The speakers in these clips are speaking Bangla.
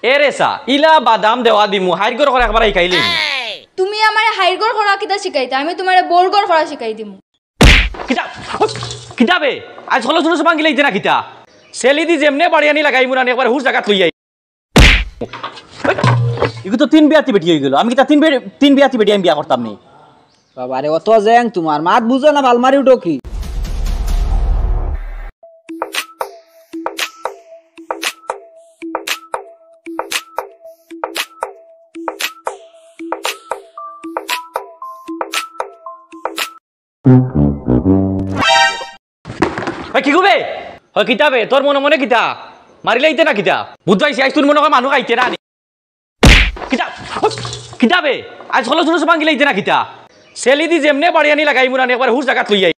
এরেসা ইলা বাদাম দেওয়া দিমু হাইরগর করে একবার শিকাইলি তুমি আমারে হাইরগর করা কিতা শিকাইতা আমি তোমারে বোরগর করা শিকাই দিমু কিতা কিতাবে আজ হলো জুলুস ভাঙিলে ইতে না কিতা সেলি দি যেমনে বাড়ি আনি লাগাই মুরানি একবার হুস জায়গা লই আই ইগু তো তিন বিয়াতি বেটি হই গেল আমি কিতা তিন বিয়াতি বেটি আমি বিয়া করতাম নি বাবা রে অত জেং তোমার মাত বুঝো না বালমারি উঠো কি কি গবে হয় কিতাবে তোর মনে মনে কিতা মারিলে ইতে না কিতা বুঝবাইছি আজ তুই মনে হয় মানুষ আইতে না কিতা কিতাবে আজ হলো জুলুস ভাঙিলে ইতে না কিতা সেলি দি যেমনে বাড়ি আনি লাগাই মুরানি একবার হুস জায়গা লই আই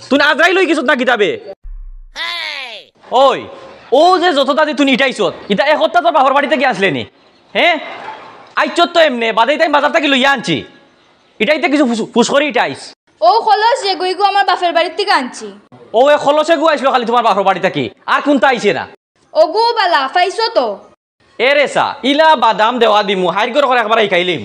তুই আজরাই লই কিছু না কিতাবে ওই ও যে যতটা দি তুই ইটাইছত ইটা এক সপ্তাহ তোর বাপর বাড়িতে কি আসলে নি হ্যাঁ আইছত তো এমনে বাদেই তাই বাজার থেকে লইয়া আনছি ইটাইতে কিছু ফুস করে ইটাইস ও খলস যে গইগু আমার বাপের বাড়ির থেকে আনছি ও এ খলসে গু আইছিল খালি তোমার বাপর বাড়ি থেকে আর কোনটা আইছে না ও গু বালা পাইছো তো এরেসা ইলা বাদাম দেওয়া দিমু হাইরগর করে একবার শিকাইলিম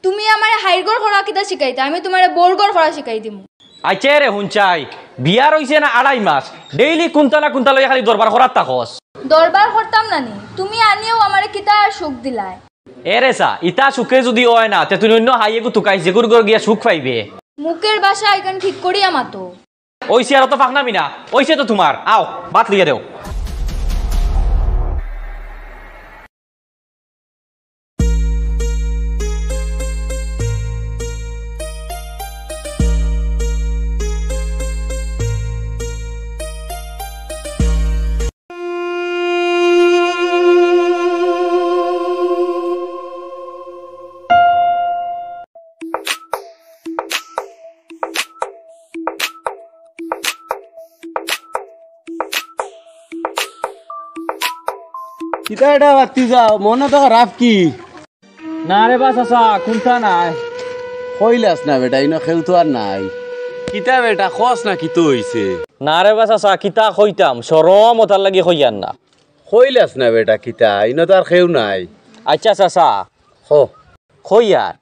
তুমি আমারে হাইরগর করা কিতা শিকাইতা আমি তোমারে বোরগর করা শিকাই দিমু আইছে রে হুনচাই বিয়া রইছে না 2.5 মাস ডেইলি কুন্তালা কুন্তালা খালি দরবার করার তাকস দরবার করতাম নানি তুমি আনিও আমারে কিতা সুখ দিলাই এরেসা ইতা সুখে যদি হয় না তে তুই অন্য হাইয়ে গু তুকাই যেগুর গর গিয়া সুখ পাইবে মুখের ভাষা এখন ঠিক করিয়া মাতো ওইছে আর তো ফাকনামি না ওইছে তো তোমার আও বাত লিয়ে দেও কিতা এটা বাতি যাও মনে তো রাফ কি না রে বাস আসা কোনটা নাই কইলাস না বেটা ইনো খেউ তো আর নাই কিতা বেটা খস না কি তো হইছে না রে বাস আসা কিতা কইতাম শরম ওতার লাগি কইয়ান না কইলাস না বেটা কিতা ইনো তো আর খেউ নাই আচ্ছা চাচা হো কইয়ার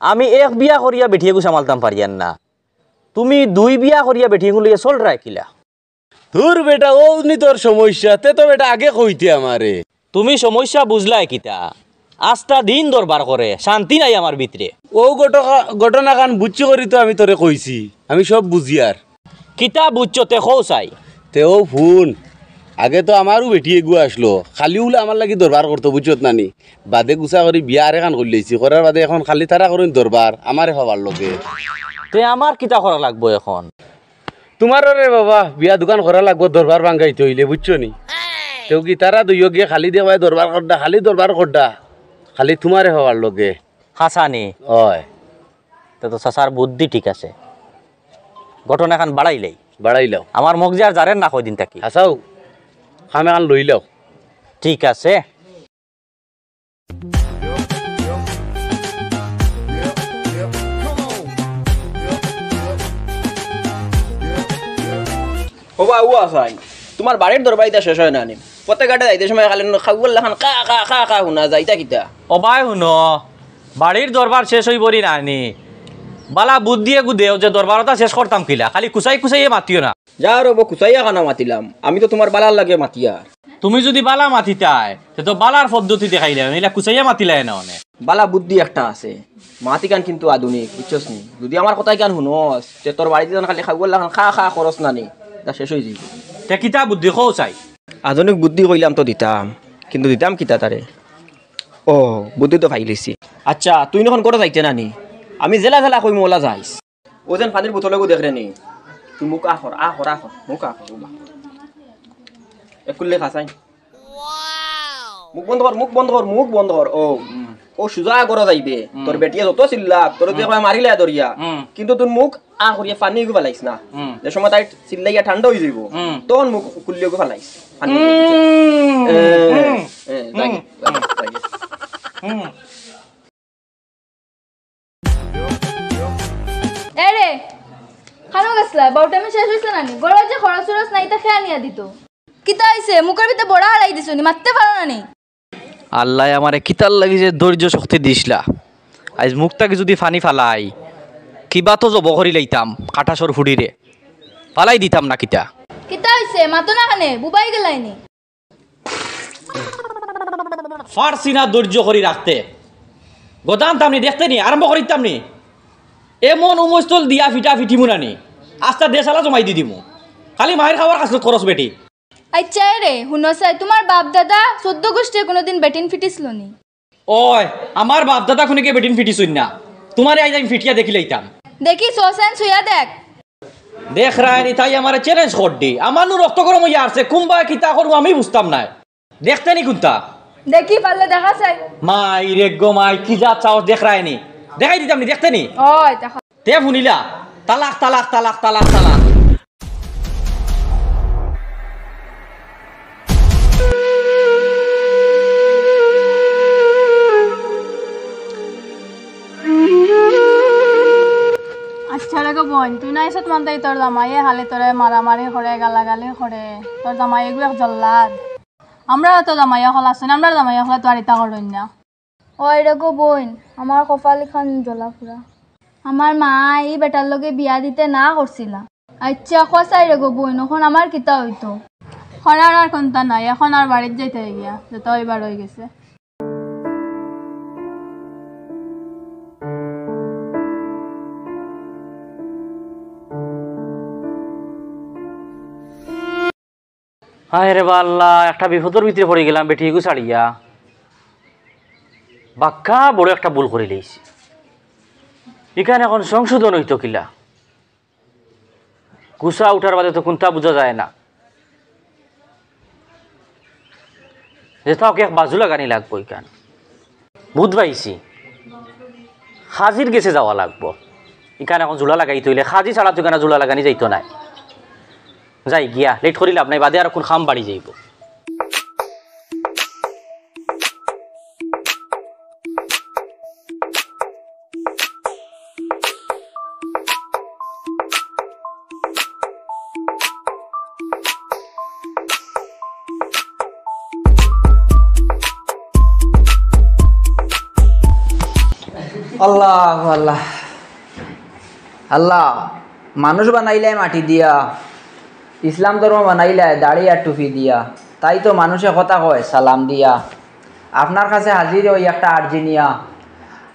আমি এক বিয়া করিয়া বেঠিয়ে গু সামালতাম পারিয়ান না তুমি 2 বিয়া করিয়া বেঠিয়ে গু লইয়া চল রাখিলা তোর বেটা ও নি তোর সমস্যা তে তো বেটা আগে কইতে আমারে তুমি সমস্যা বুঝলাই কিতা আস্তা দিন দরবার করে শান্তি নাই আমার ভিতরে ও ঘটনা কান বুঝছি করি তো আমি তোরে কইছি আমি সব বুঝি আর কিতা বুঝছো তে খৌ চাই তেও ফোন আগে তো আমারও বেটিয়ে গু আসলো খালি উলে আমার লাগি দরবার করতো বুঝছত নানি বাদে গুছা করি বিয়া আরে কান করে লইছি করার বাদে এখন খালি তারা করেন দরবার আমারে হবার লগে তে আমার কিতা করা লাগবো এখন তোমারও রে বাবা বিয়া দোকান করা লাগবো দরবার ভাঙ্গাইতে হইলে বুঝছো নি তেও কি তারা দুইও গিয়ে খালি দেওয়ায় দরবার করডা খালি দরবার করডা খালি তোমারে হওয়ার লগে হাসানি হয় তে তো চাচার বুদ্ধি ঠিক আছে ঘটনা এখন বাড়াইলেই বাড়াইলাও আমার মগজি আর জারেন না কয়দিন থাকি হাসাও খামে কান লইলাও ঠিক আছে ওবা ও আসাই তোমার বাড়ির দরবাইটা শেষ হয় না নি প্রত্যেক গাড়ি যাইতে সময় খালি খাগুল্লা খান কা কা কা কা শুনা যাইতা কিতা অবাই শুনো বাড়ির দরবার শেষ হই বলি নানি বালা বুদ্ধিয়ে গুদেও যে দরবারটা শেষ করতাম কিলা খালি কুচাই কুচাইয়ে মাতিও না যা রব কুচাইয়া খানা মাতিলাম আমি তো তোমার বালার লাগে মাতিয়া তুমি যদি বালা মাতিতাই তো বালার পদ্ধতি দেখাইলে এলা কুচাইয়া মাতিলাই না অনেক বালা বুদ্ধি একটা আছে মাতি গান কিন্তু আধুনিক বুঝছস নি যদি আমার কথাই গান শুনস তে তোর বাড়িতে খালি খাগুল্লা খান খা খা খরচ না নি তা শেষ হয়ে যাবে তে কিতা বুদ্ধি কও চাই আধুনিক বুদ্ধি কইলাম তো দিতাম কিন্তু দিতাম কিতা তারে ও বুদ্ধি তো ফাইলিছি আচ্ছা তুই নখন করে যাইতে নানি আমি জেলা জেলা কই মোলা যাইস ও যেন পানির বোতলে গো দেখরে নি তুই মুখ আখর মুখ আখর একুল্লে খাসাই মুখ বন্ধ কর ও সুজা করে যাইবে তোর বেটিয়ে যত চিল্লাক তোর তুই মারিলে দরিয়া কিন্তু তোর মুখ আ করিয়া পানি গো ফেলাইস না যে সময় তাই চিল্লাইয়া ঠান্ডা হয়ে যাইব তখন মুখ কুল্লিয়ে গো ফেলাইস এরে খানো গেছলা বাউটা আমি শেষ হইছে নানি গড়া যে খরচ নাই তা খেয়া নিয়া দিত কিতা হয়েছে মুখের ভিতরে বড়া হারাই দিছো নি মারতে পারো না নি আল্লাহ আমারে কিতার লাগি যে ধৈর্য শক্তি দিসলা আজ মুখটাকে যদি ফানি ফালাই কিবা তো জব করি লাইতাম কাঠাসর ফুডিরে ফালাই দিতাম না কিতা কিতা হয়েছে মাতো না কানে বুবাই গেলাইনি ফারসি না ধৈর্য করি রাখতে গদানতাম নি দেখতে নি আরম্ভ করিতাম নি এমন উমস্তল দিয়া ফিটা ফিটিমু নানি আস্তা দেশালা জমাই দি দিমু খালি মায়ের খাবার কাছে খরচ বেটি আচ্ছা রে শুনছাই তোমার বাপ দাদা 14 গোষ্ঠী কোনোদিন বেটিন ফিটিছিল নি ওই আমার বাপ দাদা খুনিকে বেটিন ফিটিছুন না তোমারে আইজ আমি ফিটিয়া দেখি লাইতাম দেখি সোসেন সুয়া দেখ দেখ রায়নি তাই আমার চ্যালেঞ্জ কর দি আমার নু রক্ত গরম হইয়া আসছে কুম্বা কিতা করবো আমি বুঝতাম না দেখতে নি কোনটা দেখি পারলে দেখা চাই মাই রে গো মাই কি যা চাও দেখ রায়নি দেখাই দিতাম নি দেখতে নি ওই দেখা তে শুনিলা তালাক তালাক তালাক তালাক তালাক আচ্ছা রে গো বোন তুই না এসে তোমার তাই তোর জামাইয়ে হালে তোরে মারামারি করে গালাগালি করে তোর জামাই এগুলো জল্লাদ আমরা তো জামাইয়া হল আসেন আমরা জামাইয়া হলে তো আর ইতা করুন না ওই রে গো বোন আমার কপাল খান জ্বলা পুরা আমার মা এই বেটার লগে বিয়া দিতে না করছিলা আচ্ছা খসাই রে গো বোন এখন আমার কিতা হইতো খরার আর কোনটা নাই এখন আর বাড়ির যাইতে গিয়া যত এবার হয়ে গেছে হায় রে বাল্লা একটা বিপদের ভিতরে পড়ে গেলাম বেটি গু ছাড়িয়া বাক্কা বড় একটা ভুল করে লইছি এখানে এখন সংশোধন হইতো কিলা গুসা উঠার বাদে তো কোনটা বোঝা যায় না যেটাও এক বাজু লাগানি লাগবো এখান বুধ পাইছি হাজির গেছে যাওয়া লাগবো এখানে এখন জোলা লাগাই তৈলে হাজি ছাড়া তো এখানে জোলা লাগানি যাইতো না যাই গিয়া লেট করি লাভ নাই বাদে আর কোন খাম বাড়ি যাইব আল্লাহ আল্লাহ আল্লাহ মানুষ বানাইলে মাটি দিয়া ইসলাম ধর্ম বানাইলে দাড়ি আর টুপি দিয়া তাই তো মানুষে কথা কয় সালাম দিয়া আপনার কাছে হাজির ওই একটা আর্জি নিয়া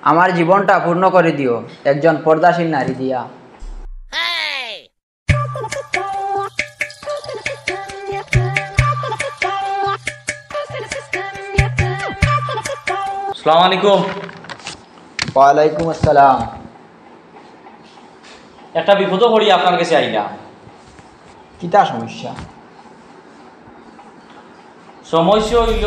আমার জীবনটা পূর্ণ করে দিও একজন পর্দাশীল নারী দিয়া আসসালামু আলাইকুম ওয়ালাইকুম আসসালাম একটা বিপদ পড়ি আপনার কাছে আইলা কিতা সমস্যা সমস্যা হইল